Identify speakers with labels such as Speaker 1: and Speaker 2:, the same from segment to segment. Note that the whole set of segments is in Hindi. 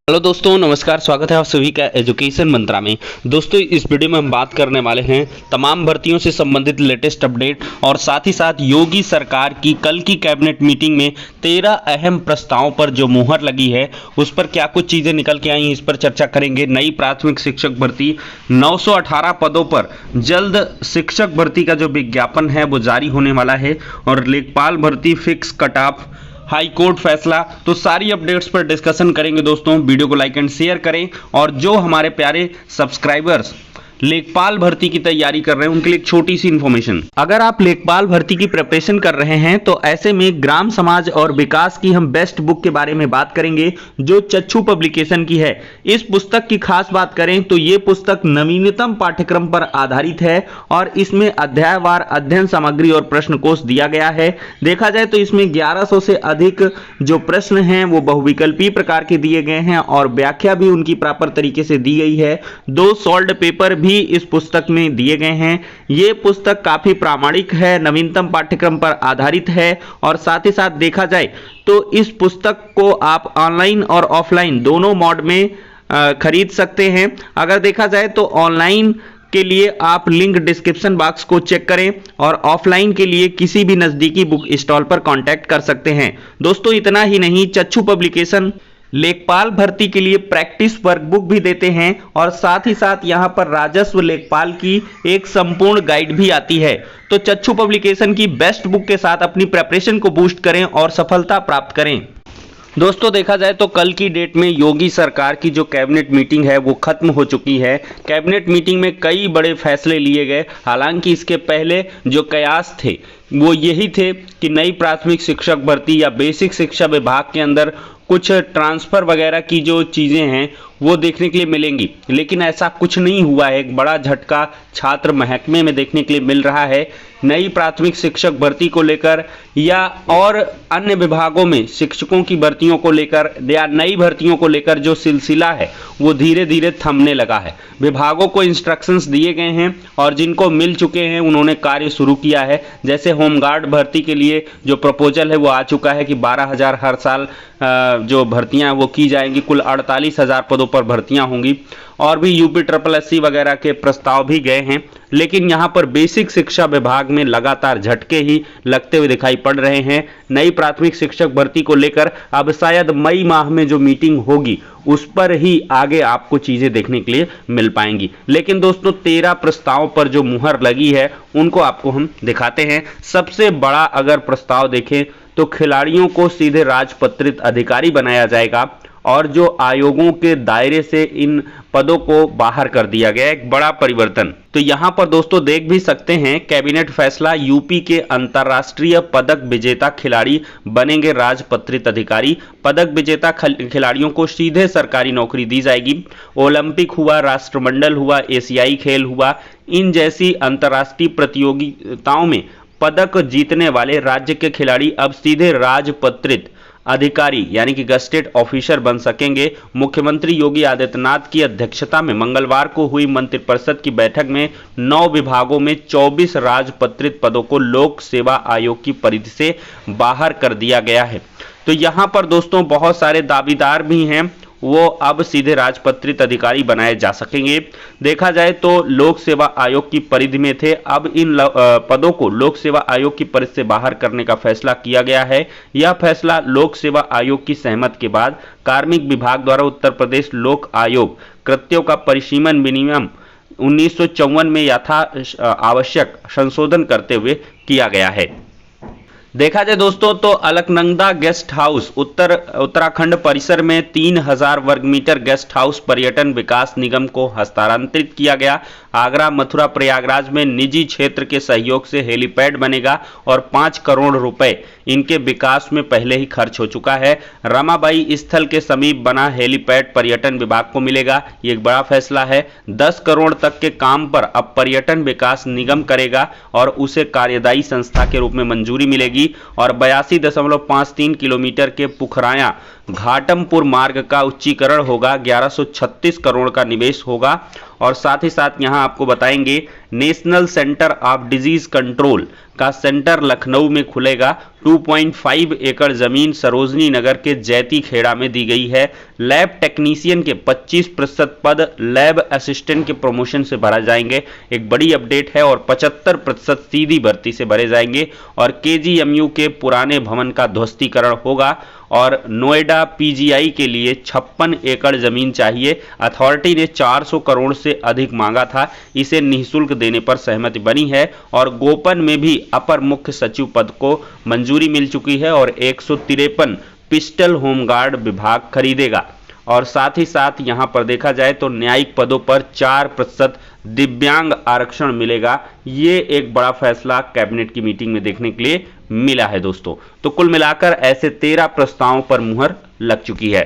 Speaker 1: हेलो दोस्तों, नमस्कार। स्वागत है आप सभी का एजुकेशन मंत्रा में। दोस्तों, इस वीडियो में हम बात करने वाले हैं तमाम भर्तियों से संबंधित लेटेस्ट अपडेट और साथ ही साथ योगी सरकार की कल की कैबिनेट मीटिंग में 13 अहम प्रस्तावों पर जो मुहर लगी है उस पर क्या कुछ चीज़ें निकल के आई, इस पर चर्चा करेंगे। नई प्राथमिक शिक्षक भर्ती 918 पदों पर जल्द शिक्षक भर्ती का जो विज्ञापन है वो जारी होने वाला है और लेखपाल भर्ती fix cut off, high court फैसला। तो सारी अपडेट्स पर डिस्कशन करेंगे दोस्तों। वीडियो को लाइक एंड शेयर करें और जो हमारे प्यारे सब्सक्राइबर्स लेखपाल भर्ती की तैयारी कर रहे हैं उनके लिए एक छोटी सी इन्फॉर्मेशन। अगर आप लेखपाल भर्ती की प्रिपरेशन कर रहे हैं तो ऐसे में ग्राम समाज और विकास की हम बेस्ट बुक के बारे में बात करेंगे जो चक्षु पब्लिकेशन की है। इस पुस्तक की खास बात करें तो ये पुस्तक नवीनतम पाठ्यक्रम पर आधारित है और इसमें अध्यायवार अध्ययन सामग्री और प्रश्न कोश दिया गया है। देखा जाए तो इसमें 1100 से अधिक जो प्रश्न हैं वो बहुविकल्पीय प्रकार के दिए गए हैं और व्याख्या भी उनकी प्रॉपर तरीके से दी गई है। 2 सॉल्व्ड पेपर भी इस पुस्तक में दिए गए हैं। यह पुस्तक काफी प्रामाणिक है, नवीनतम पाठ्यक्रम पर आधारित है और साथ ही साथ देखा जाए तो इस पुस्तक को आप ऑनलाइन और ऑफलाइन दोनों मोड में खरीद सकते हैं। अगर देखा जाए तो ऑनलाइन के लिए आप लिंक डिस्क्रिप्शन बॉक्स को चेक करें और ऑफलाइन के लिए किसी भी नजदीकी बुक स्टॉल पर कांटेक्ट कर सकते हैं। दोस्तों, इतना ही नहीं, चक्षु पब्लिकेशन लेखपाल भर्ती के लिए प्रैक्टिस वर्कबुक भी देते हैं और साथ ही साथ यहां पर राजस्व लेखपाल की एक संपूर्ण गाइड भी आती है। तो चक्षु पब्लिकेशन की बेस्ट बुक के साथ अपनी प्रिपरेशन को बूस्ट करें और सफलता प्राप्त करें। दोस्तों, देखा जाए तो कल की डेट में योगी सरकार की जो कैबिनेट मीटिंग है वो खत्म हो चुकी है। कैबिनेट मीटिंग में कई बड़े फैसले लिए गए। हालांकि इसके पहले जो कयास थे वो यही थे कि नई प्राथमिक शिक्षक भर्ती या बेसिक शिक्षा विभाग के अंदर कुछ ट्रांसफ़र वगैरह की जो चीज़ें हैं वो देखने के लिए मिलेंगी, लेकिन ऐसा कुछ नहीं हुआ है। एक बड़ा झटका छात्र महकमे में देखने के लिए मिल रहा है। नई प्राथमिक शिक्षक भर्ती को लेकर या और अन्य विभागों में शिक्षकों की भर्तियों को लेकर या नई भर्तियों को लेकर जो सिलसिला है वो धीरे धीरे थमने लगा है। विभागों को इंस्ट्रक्शंस दिए गए हैं और जिनको मिल चुके हैं उन्होंने कार्य शुरू किया है। जैसे होमगार्ड भर्ती के लिए जो प्रपोजल है वो आ चुका है कि 12,000 हर साल जो भर्तियां वो की जाएंगी। कुल 48,000 पदों पर भर्तियां होंगी और भी UPSSC वगैरह के प्रस्ताव भी गए हैं। लेकिन यहां पर बेसिक शिक्षा विभाग में लगातार झटके ही लगते हुए दिखाई पड़ रहे हैं। नई प्राथमिक शिक्षक भर्ती को लेकर अब शायद मई माह में जो मीटिंग होगी उस पर ही आगे आपको चीजें देखने के लिए मिल पाएंगी। लेकिन दोस्तों, 13 प्रस्तावों पर जो मुहर लगी है उनको आपको हम दिखाते हैं। सबसे बड़ा अगर प्रस्ताव देखें तो खिलाड़ियों को सीधे राजपत्रित अधिकारी बनाया जाएगा और जो आयोगों के दायरे से इन पदों को बाहर कर दिया गया, एक बड़ा परिवर्तन। तो यहां पर दोस्तों देख भी सकते हैं कैबिनेट फैसला, यूपी के अंतर्राष्ट्रीय पदक विजेता खिलाड़ी बनेंगे राजपत्रित अधिकारी। पदक विजेता खिलाड़ियों को सीधे सरकारी नौकरी दी जाएगी। ओलंपिक हुआ, राष्ट्रमंडल हुआ, एशियाई खेल हुआ, इन जैसी अंतर्राष्ट्रीय प्रतियोगिताओं में पदक जीतने वाले राज्य के खिलाड़ी अब सीधे राजपत्रित अधिकारी यानी कि गस्टेड ऑफिसर बन सकेंगे। मुख्यमंत्री योगी आदित्यनाथ की अध्यक्षता में मंगलवार को हुई मंत्रिपरिषद की बैठक में 9 विभागों में 24 राजपत्रित पदों को लोक सेवा आयोग की परिधि से बाहर कर दिया गया है। तो यहां पर दोस्तों बहुत सारे दावेदार भी हैं, वो अब सीधे राजपत्रित अधिकारी बनाए जा सकेंगे। देखा जाए तो लोक सेवा आयोग की परिधि में थे, अब इन पदों को लोक सेवा आयोग की परिधि से बाहर करने का फैसला किया गया है। यह फैसला लोक सेवा आयोग की सहमति के बाद कार्मिक विभाग द्वारा उत्तर प्रदेश लोक आयोग कृत्यों का परिसीमन विनियम 1954 में यथा आवश्यक संशोधन करते हुए किया गया है। देखा जाए दोस्तों तो अलकनंदा गेस्ट हाउस उत्तराखंड परिसर में 3,000 वर्ग मीटर गेस्ट हाउस पर्यटन विकास निगम को हस्तांतरित किया गया। आगरा, मथुरा, प्रयागराज में निजी क्षेत्र के सहयोग से हेलीपैड बनेगा और 5 करोड़ रुपए इनके विकास में पहले ही खर्च हो चुका है। रमाबाई स्थल के समीप बना हेलीपैड पर्यटन विभाग को मिलेगा, ये एक बड़ा फैसला है। 10 करोड़ तक के काम पर अब पर्यटन विकास निगम करेगा और उसे कार्यदायी संस्था के रूप में मंजूरी मिलेगी और 82.53 किलोमीटर के पुखराया घाटमपुर मार्ग का उच्चीकरण होगा, 1136 करोड़ का निवेश होगा। और साथ ही साथ यहां आपको बताएंगे national centre of disease control का सेंटर लखनऊ में खुलेगा। 2.5 एकड़ जमीन सरोजनी नगर के जैती खेड़ा में दी गई है। लैब टेक्नीशियन के 25% पद लैब असिस्टेंट के प्रमोशन से भरा जाएंगे, एक बड़ी अपडेट है। और 75% सीधी भर्ती से भरे जाएंगे। और केजीएमयू के पुराने भवन का ध्वस्तीकरण होगा। और नोएडा पीजीआई के लिए 56 एकड़ जमीन चाहिए। अथॉरिटी ने 400 करोड़ से अधिक मांगा था, इसे निःशुल्क देने पर सहमति बनी है। और गोपन में भी अपर मुख्य सचिव पद को मंजूरी मिल चुकी है और 153 पिस्टल होमगार्ड विभाग खरीदेगा। और साथ ही साथ यहां पर देखा जाए तो न्यायिक पदों पर 4% दिव्यांग आरक्षण मिलेगा। ये एक बड़ा फैसला कैबिनेट की मीटिंग में देखने के लिए मिला है दोस्तों। तो कुल मिलाकर ऐसे 13 प्रस्तावों पर मुहर लग चुकी है।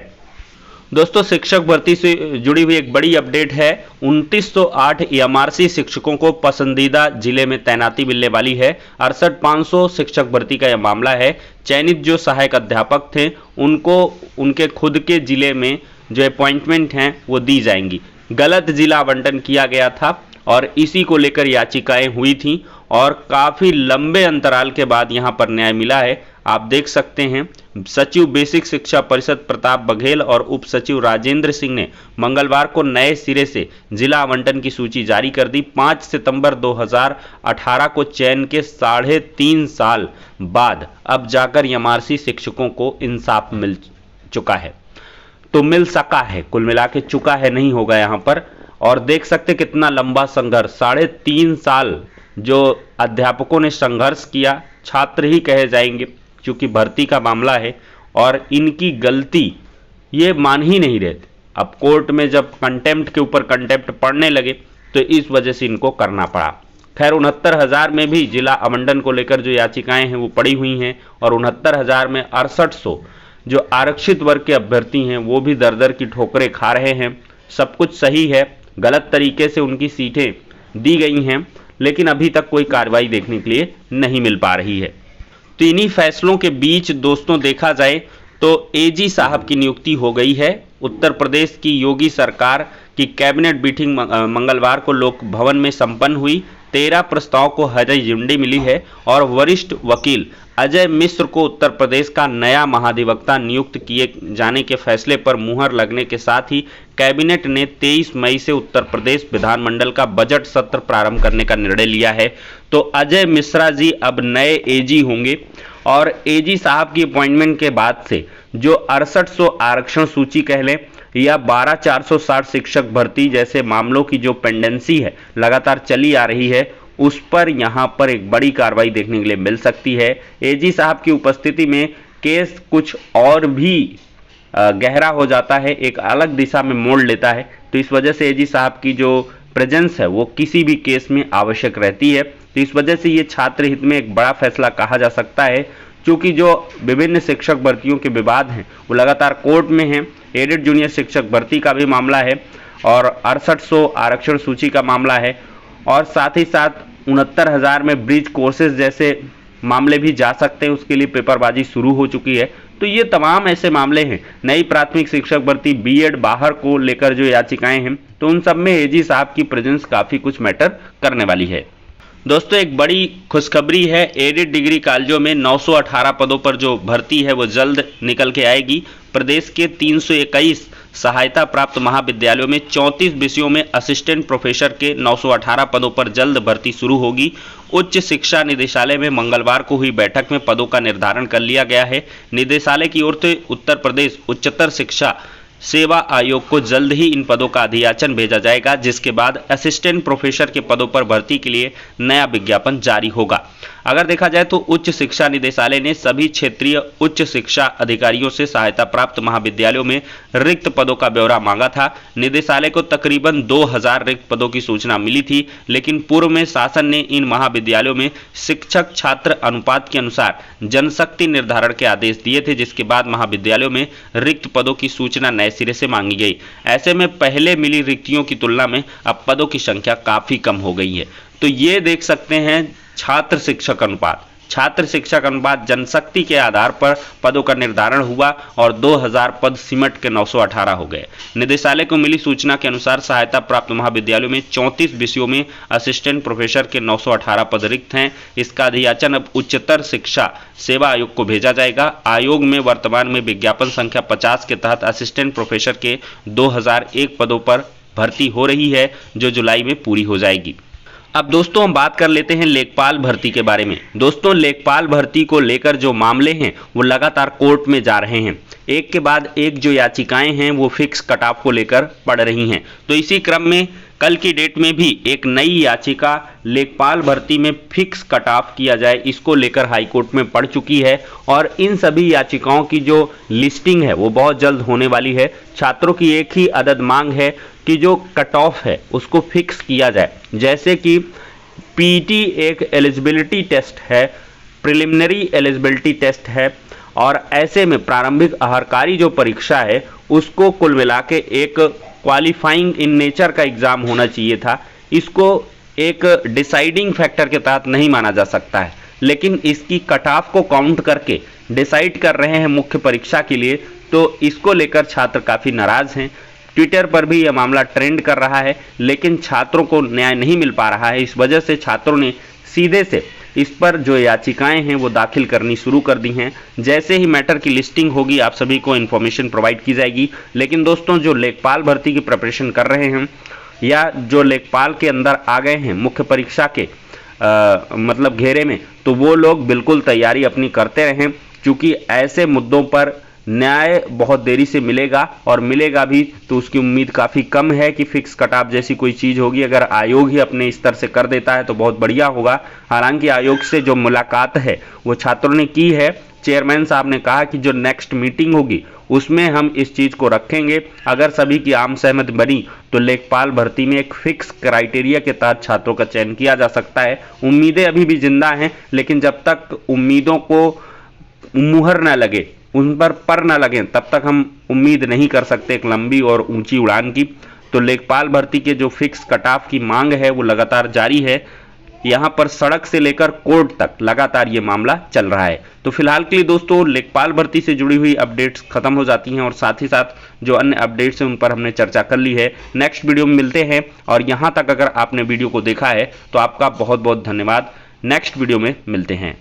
Speaker 1: दोस्तों शिक्षक भर्ती से जुड़ी हुई एक बड़ी अपडेट है। 2908 एमआरसी शिक्षकों को पसंदीदा जिले में तैनाती मिलने वाली है। 68,500 शिक्षक भर्ती का यह मामला है। चयनित जो सहायक अध्यापक थे उनको उनके खुद के जिले में जो अपॉइंटमेंट हैं वो दी जाएंगी। गलत जिला आवंटन किया गया था और इसी को लेकर याचिकाएं हुई थी और काफ़ी लंबे अंतराल के बाद यहां पर न्याय मिला है। आप देख सकते हैं सचिव बेसिक शिक्षा परिषद प्रताप बघेल और उप सचिव राजेंद्र सिंह ने मंगलवार को नए सिरे से जिला आवंटन की सूची जारी कर दी। 5 सितंबर 2018 को चयन के 3.5 साल बाद अब जाकर एमआरसी शिक्षकों को इंसाफ मिल चुका है। तो मिल सका है, कुल मिला के चुका है नहीं होगा यहाँ पर। और देख सकते कितना लंबा संघर्ष, 3.5 साल जो अध्यापकों ने संघर्ष किया, छात्र ही कहे जाएंगे क्योंकि भर्ती का मामला है और इनकी गलती ये मान ही नहीं रहे थे। अब कोर्ट में जब कंटेम्प्ट के ऊपर कंटेम्प्ट पढ़ने लगे तो इस वजह से इनको करना पड़ा। खैर 69,000 में भी जिला आवंटन को लेकर जो याचिकाएं हैं वो पड़ी हुई हैं और 69,000 में 6800 जो आरक्षित वर्ग के अभ्यर्थी हैं वो भी दर दर की ठोकरें खा रहे हैं। सब कुछ सही है, गलत तरीके से उनकी सीटें दी गई हैं, लेकिन अभी तक कोई कार्रवाई देखने के लिए नहीं मिल पा रही है। तो इन्हीं फैसलों के बीच दोस्तों देखा जाए तो एजी साहब की नियुक्ति हो गई है। उत्तर प्रदेश की योगी सरकार की कैबिनेट मीटिंग मंगलवार को लोक भवन में संपन्न हुई। 13 प्रस्ताव को हरी झंडी मिली है और वरिष्ठ वकील अजय मिश्र को उत्तर प्रदेश का नया महाधिवक्ता नियुक्त किए जाने के फैसले पर मुहर लगने के साथ ही कैबिनेट ने 23 मई से उत्तर प्रदेश विधानमंडल का बजट सत्र प्रारंभ करने का निर्णय लिया है। तो अजय मिश्रा जी अब नए एजी होंगे और एजी साहब की अपॉइंटमेंट के बाद से जो 6800 आरक्षण सूची कह लें या 12,460 शिक्षक भर्ती जैसे मामलों की जो पेंडेंसी है लगातार चली आ रही है, उस पर यहाँ पर एक बड़ी कार्रवाई देखने के लिए मिल सकती है। एजी साहब की उपस्थिति में केस कुछ और भी गहरा हो जाता है, एक अलग दिशा में मोड़ लेता है। तो इस वजह से एजी साहब की जो प्रेजेंस है वो किसी भी केस में आवश्यक रहती है। तो इस वजह से ये छात्र हित में एक बड़ा फैसला कहा जा सकता है, क्योंकि जो विभिन्न शिक्षक भर्तियों के विवाद हैं वो लगातार कोर्ट में हैं। एडेड जूनियर शिक्षक भर्ती का भी मामला है और 6800 आरक्षण सूची का मामला है और साथ ही साथ 69,000 में ब्रिज कोर्सेज जैसे मामले भी जा सकते हैं, उसके लिए पेपरबाजी शुरू हो चुकी है। तो ये तमाम ऐसे मामले हैं। नई प्राथमिक शिक्षक भर्ती बीएड बाहर को लेकर जो याचिकाएं हैं तो उन सब में एजी साहब की प्रेजेंस काफ़ी कुछ मैटर करने वाली है। दोस्तों एक बड़ी खुशखबरी है, एडेड डिग्री कॉलेजों में 918 पदों पर जो भर्ती है वो जल्द निकल के आएगी। प्रदेश के 321 सहायता प्राप्त महाविद्यालयों में 34 विषयों में असिस्टेंट प्रोफेसर के 918 पदों पर जल्द भर्ती शुरू होगी। उच्च शिक्षा निदेशालय में मंगलवार को हुई बैठक में पदों का निर्धारण कर लिया गया है। निदेशालय की ओर से उत्तर प्रदेश उच्चतर शिक्षा सेवा आयोग को जल्द ही इन पदों का अधियाचन भेजा जाएगा, जिसके बाद असिस्टेंट प्रोफेसर के पदों पर भर्ती के लिए नया विज्ञापन जारी होगा। अगर देखा जाए तो उच्च शिक्षा निदेशालय ने सभी क्षेत्रीय उच्च शिक्षा अधिकारियों से सहायता प्राप्त महाविद्यालयों में रिक्त पदों का ब्यौरा मांगा था। निदेशालय को तकरीबन 2000 रिक्त पदों की सूचना मिली थी, लेकिन पूर्व में शासन ने इन महाविद्यालयों में शिक्षक छात्र अनुपात के अनुसार जनशक्ति निर्धारण के आदेश दिए थे, जिसके बाद महाविद्यालयों में रिक्त पदों की सूचना नए सिरे से मांगी गई। ऐसे में पहले मिली रिक्तियों की तुलना में अब पदों की संख्या काफी कम हो गई है। तो ये देख सकते हैं छात्र शिक्षक अनुपात, छात्र शिक्षक अनुपात जनशक्ति के आधार पर पदों का निर्धारण हुआ और 2000 पद सिमट के 918 हो गए। निदेशालय को मिली सूचना के अनुसार सहायता प्राप्त महाविद्यालयों में 34 विषयों में असिस्टेंट प्रोफेसर के 918 पद रिक्त हैं। इसका अधियाचन अब उच्चतर शिक्षा सेवा आयोग को भेजा जाएगा। आयोग में वर्तमान में विज्ञापन संख्या 50 के तहत असिस्टेंट प्रोफेसर के 2001 पदों पर भर्ती हो रही है, जो जुलाई में पूरी हो जाएगी। अब दोस्तों हम बात कर लेते हैं लेखपाल भर्ती के बारे में। दोस्तों लेखपाल भर्ती को लेकर जो मामले हैं वो लगातार कोर्ट में जा रहे हैं। एक के बाद एक जो याचिकाएं हैं वो फिक्स कट ऑफ को लेकर पड़ रही हैं। तो इसी क्रम में कल की डेट में भी एक नई याचिका लेखपाल भर्ती में फिक्स कट ऑफ किया जाए, इसको लेकर हाईकोर्ट में पड़ चुकी है और इन सभी याचिकाओं की जो लिस्टिंग है वो बहुत जल्द होने वाली है। छात्रों की एक ही अदद मांग है कि जो कट ऑफ है उसको फिक्स किया जाए। जैसे कि पीटी एक एलिजिबिलिटी टेस्ट है, प्रिलिमिनरी एलिजिबिलिटी टेस्ट है और ऐसे में प्रारंभिक अहर्कारी जो परीक्षा है उसको कुल मिला के एक क्वालिफाइंग इन नेचर का एग्जाम होना चाहिए था। इसको एक डिसाइडिंग फैक्टर के तहत नहीं माना जा सकता है, लेकिन इसकी कट ऑफ को काउंट करके डिसाइड कर रहे हैं मुख्य परीक्षा के लिए। तो इसको लेकर छात्र काफ़ी नाराज़ हैं। ट्विटर पर भी यह मामला ट्रेंड कर रहा है, लेकिन छात्रों को न्याय नहीं मिल पा रहा है। इस वजह से छात्रों ने सीधे से इस पर जो याचिकाएं हैं वो दाखिल करनी शुरू कर दी हैं। जैसे ही मैटर की लिस्टिंग होगी आप सभी को इन्फॉर्मेशन प्रोवाइड की जाएगी। लेकिन दोस्तों जो लेखपाल भर्ती की प्रिपरेशन कर रहे हैं या जो लेखपाल के अंदर आ गए हैं मुख्य परीक्षा के मतलब घेरे में, तो वो लोग बिल्कुल तैयारी अपनी करते रहें, क्योंकि ऐसे मुद्दों पर न्याय बहुत देरी से मिलेगा और मिलेगा भी तो उसकी उम्मीद काफ़ी कम है कि फिक्स कट ऑफ जैसी कोई चीज़ होगी। अगर आयोग ही अपने स्तर से कर देता है तो बहुत बढ़िया होगा। हालांकि आयोग से जो मुलाकात है वो छात्रों ने की है। चेयरमैन साहब ने कहा कि जो नेक्स्ट मीटिंग होगी उसमें हम इस चीज़ को रखेंगे। अगर सभी की आम सहमति बनी तो लेखपाल भर्ती में एक फिक्स क्राइटेरिया के तहत छात्रों का चयन किया जा सकता है। उम्मीदें अभी भी जिंदा हैं, लेकिन जब तक उम्मीदों को मुहर न लगे, उन पर न लगे, तब तक हम उम्मीद नहीं कर सकते एक लंबी और ऊंची उड़ान की। तो लेखपाल भर्ती के जो फिक्स कट ऑफ की मांग है वो लगातार जारी है। यहाँ पर सड़क से लेकर कोर्ट तक लगातार ये मामला चल रहा है। तो फिलहाल के लिए दोस्तों लेखपाल भर्ती से जुड़ी हुई अपडेट्स खत्म हो जाती हैं और साथ ही साथ जो अन्य अपडेट्स हैं उन पर हमने चर्चा कर ली है। नेक्स्ट वीडियो में मिलते हैं और यहाँ तक अगर आपने वीडियो को देखा है तो आपका बहुत बहुत धन्यवाद। नेक्स्ट वीडियो में मिलते हैं।